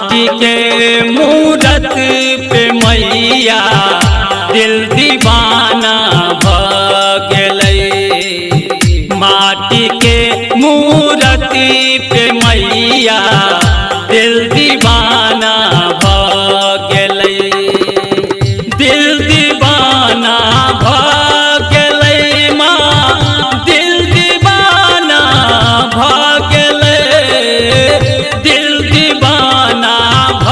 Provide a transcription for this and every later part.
माटी के मूरत पे मैया दिल दीवाना भ गेलै। माटी के मूरति पे मैया दिल दीवाना भ गेलै। दिल दीवाना भ गेलै माँ, दिल दीवाना भ गेलै। दिल दीवाना भ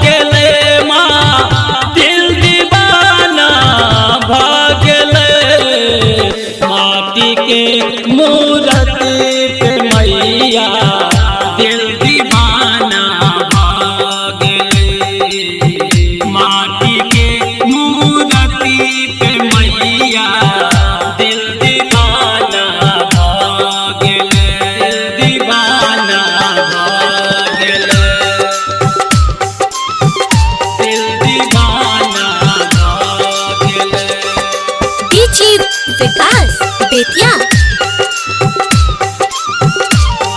गेलै माँ, दिल दीवाना भ गेलै। माटी के मूरत पे मैया दिल दीवाना भ गेलै। माटी के मूरति पे मैया दिल दीवाना भ गेलै। दिल दीवाना भ गेलै। दिल दीवाना भ गेलै। डीजे विकास बेतिया।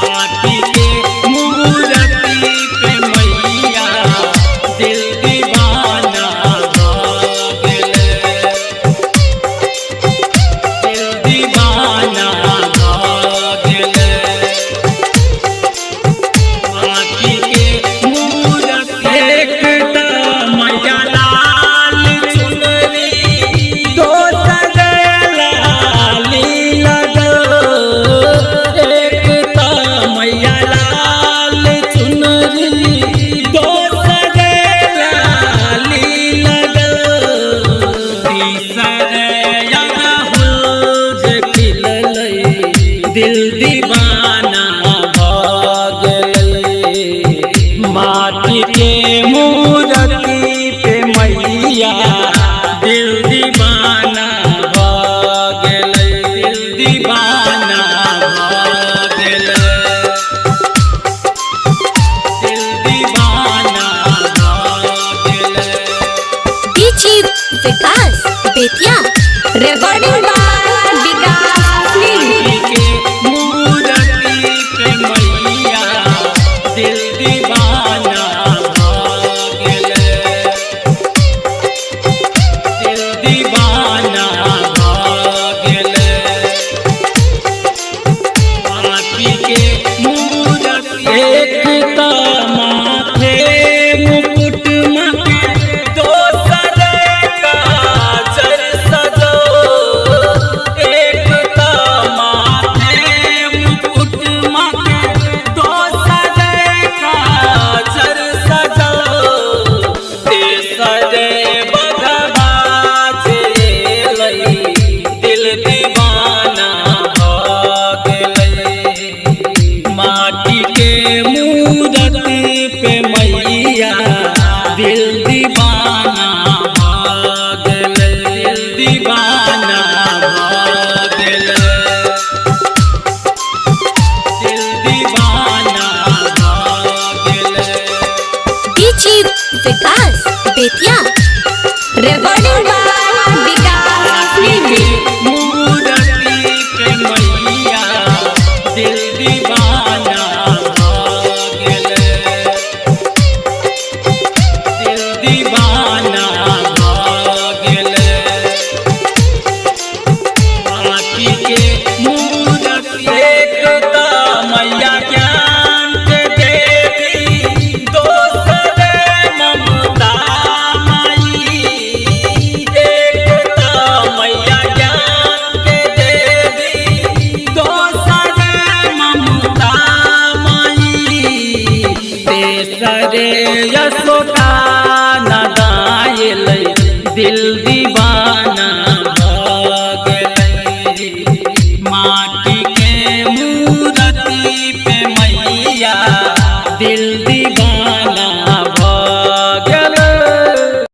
माटी के मूरति पे मैया दिल दीवाना भ गेलै। दिल दीवाना भ गेलै। माटी के मूरति एकटा मैया लाल चुनरी, दोसर लाली लगल। एकटा मैया लाल चुनरी, दोसर लाली लगल। तीसर अड़हुल जे खिललै, दिल दीवाना भ गेलै। माटी के मूरति पे मैया दिल दीवाना भ गेलै। दिल दीवाना भ गेलै। दिल दीवाना भ गेलै। DJ Vikas Bettiah. Recording by